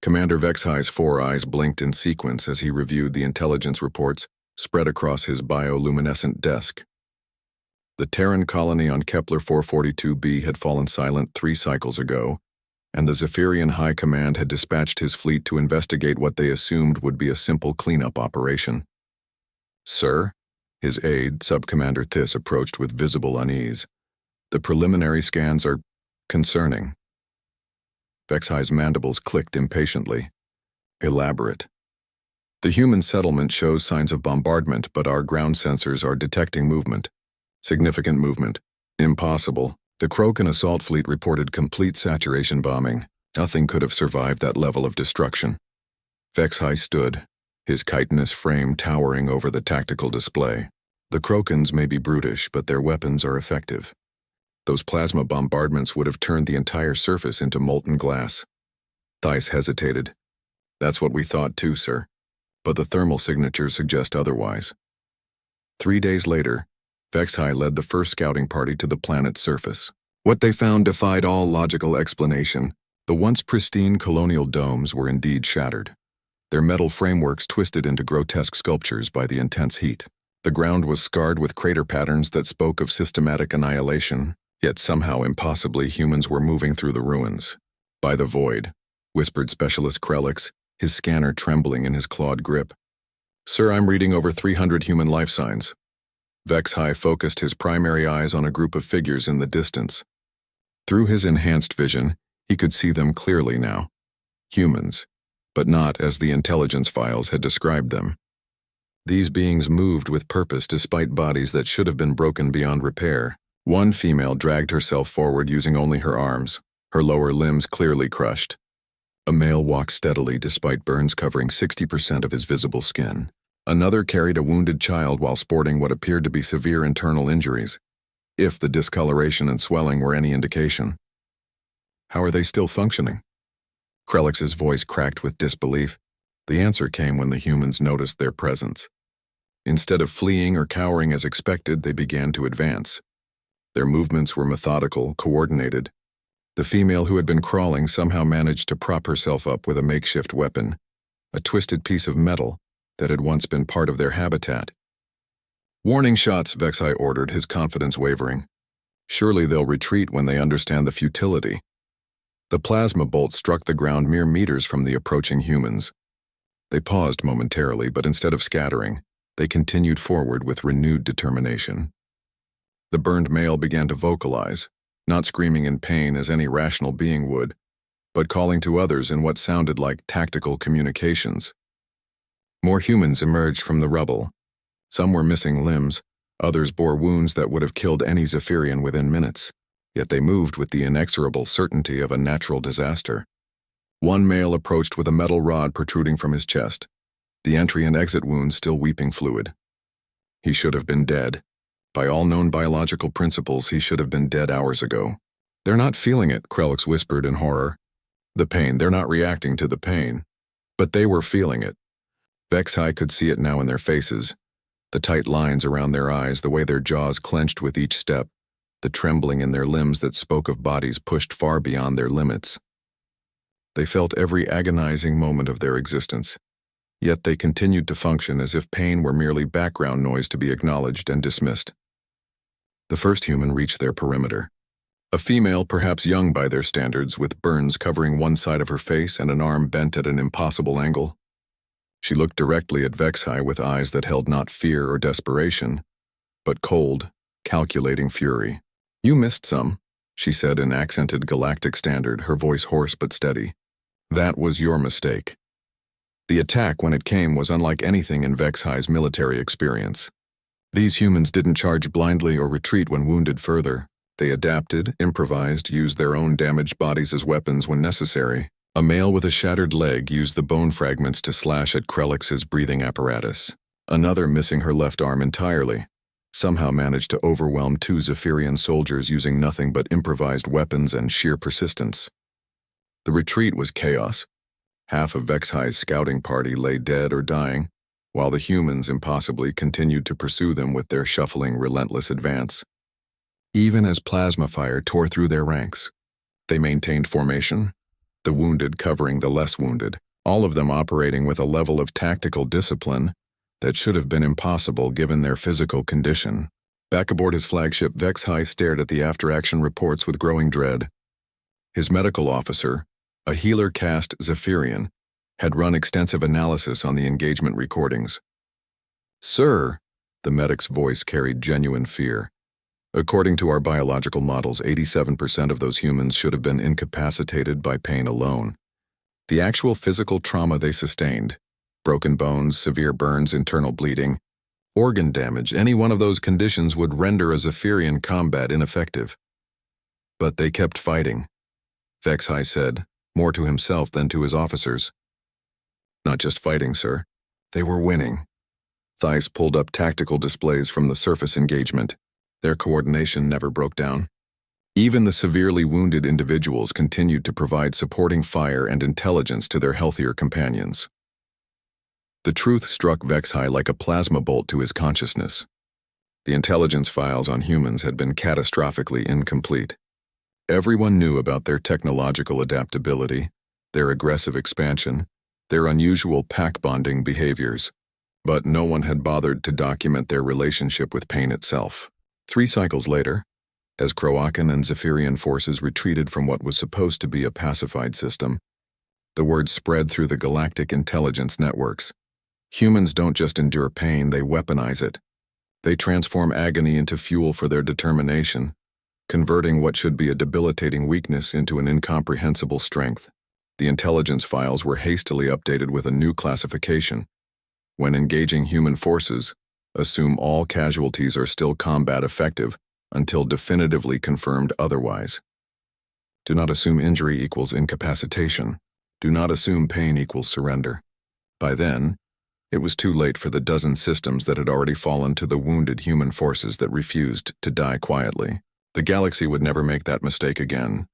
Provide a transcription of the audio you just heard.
Commander Vexhi's 4 eyes blinked in sequence as he reviewed the intelligence reports spread across his bioluminescent desk. The Terran colony on Kepler 442b had fallen silent 3 cycles ago, and the Zephyrian High Command had dispatched his fleet to investigate what they assumed would be a simple cleanup operation. "Sir?" His aide, Subcommander Thiss, approached with visible unease. "The preliminary scans are concerning." Vexhi's mandibles clicked impatiently. "Elaborate." "The human settlement shows signs of bombardment, but our ground sensors are detecting movement. Significant movement. Impossible. The Krogan assault fleet reported complete saturation bombing. Nothing could have survived that level of destruction." Vexhi stood, his chitinous frame towering over the tactical display. "The Krokans may be brutish, but their weapons are effective. Those plasma bombardments would have turned the entire surface into molten glass." Thice hesitated. "That's what we thought too, sir. But the thermal signatures suggest otherwise." 3 days later, Vexhi led the first scouting party to the planet's surface. What they found defied all logical explanation. The once pristine colonial domes were indeed shattered, their metal frameworks twisted into grotesque sculptures by the intense heat. The ground was scarred with crater patterns that spoke of systematic annihilation, yet somehow impossibly humans were moving through the ruins. "By the void," whispered Specialist Krelix, his scanner trembling in his clawed grip. "Sir, I'm reading over 300 human life signs." Vexhi focused his primary eyes on a group of figures in the distance. Through his enhanced vision, he could see them clearly now. Humans, but not as the intelligence files had described them. These beings moved with purpose despite bodies that should have been broken beyond repair. One female dragged herself forward using only her arms, her lower limbs clearly crushed. A male walked steadily despite burns covering 60% of his visible skin. Another carried a wounded child while sporting what appeared to be severe internal injuries, if the discoloration and swelling were any indication. "How are they still functioning?" Krelix's voice cracked with disbelief. The answer came when the humans noticed their presence. Instead of fleeing or cowering as expected, they began to advance. Their movements were methodical, coordinated. The female who had been crawling somehow managed to prop herself up with a makeshift weapon, a twisted piece of metal that had once been part of their habitat. "Warning shots," Vexhi ordered, his confidence wavering. "Surely they'll retreat when they understand the futility." The plasma bolt struck the ground mere meters from the approaching humans. They paused momentarily, but instead of scattering, they continued forward with renewed determination. The burned male began to vocalize, not screaming in pain as any rational being would, but calling to others in what sounded like tactical communications. More humans emerged from the rubble. Some were missing limbs, others bore wounds that would have killed any Zephyrian within minutes, yet they moved with the inexorable certainty of a natural disaster. One male approached with a metal rod protruding from his chest, the entry and exit wounds still weeping fluid. He should have been dead. By all known biological principles, he should have been dead hours ago. "They're not feeling it," Krelix whispered in horror. "The pain, they're not reacting to the pain." But they were feeling it. Vexhi could see it now in their faces, the tight lines around their eyes, the way their jaws clenched with each step, the trembling in their limbs that spoke of bodies pushed far beyond their limits. They felt every agonizing moment of their existence, yet they continued to function as if pain were merely background noise to be acknowledged and dismissed. The first human reached their perimeter. A female, perhaps young by their standards, with burns covering one side of her face and an arm bent at an impossible angle. She looked directly at Vexhi with eyes that held not fear or desperation, but cold, calculating fury. "You missed some," she said in accented galactic standard, her voice hoarse but steady. "That was your mistake." The attack, when it came, was unlike anything in Vexhi's military experience. These humans didn't charge blindly or retreat when wounded further. They adapted, improvised, used their own damaged bodies as weapons when necessary. A male with a shattered leg used the bone fragments to slash at Krelix's breathing apparatus. Another, missing her left arm entirely, somehow managed to overwhelm 2 Zephyrian soldiers using nothing but improvised weapons and sheer persistence. The retreat was chaos. Half of Vexhi's scouting party lay dead or dying, while the humans impossibly continued to pursue them with their shuffling, relentless advance. Even as plasma fire tore through their ranks, they maintained formation, the wounded covering the less wounded, all of them operating with a level of tactical discipline that should have been impossible given their physical condition. Back aboard his flagship, Vex-High stared at the after-action reports with growing dread. His medical officer, a healer caste Zephyrian, had run extensive analysis on the engagement recordings. "Sir," the medic's voice carried genuine fear. "According to our biological models, 87% of those humans should have been incapacitated by pain alone. The actual physical trauma they sustained, broken bones, severe burns, internal bleeding, organ damage, any one of those conditions would render a Zephyrian combat ineffective. But they kept fighting," Vex-High said, more to himself than to his officers. "Not just fighting, sir. They were winning." Thighs pulled up tactical displays from the surface engagement. Their coordination never broke down. Even the severely wounded individuals continued to provide supporting fire and intelligence to their healthier companions. The truth struck Vex-High like a plasma bolt to his consciousness. The intelligence files on humans had been catastrophically incomplete. Everyone knew about their technological adaptability, their aggressive expansion, their unusual pack-bonding behaviors, but no one had bothered to document their relationship with pain itself. 3 cycles later, as Croacan and Zephyrian forces retreated from what was supposed to be a pacified system, the word spread through the galactic intelligence networks. Humans don't just endure pain, they weaponize it. They transform agony into fuel for their determination, converting what should be a debilitating weakness into an incomprehensible strength. The intelligence files were hastily updated with a new classification. When engaging human forces, assume all casualties are still combat effective until definitively confirmed otherwise. Do not assume injury equals incapacitation. Do not assume pain equals surrender. By then, it was too late for the dozen systems that had already fallen to the wounded human forces that refused to die quietly. The galaxy would never make that mistake again.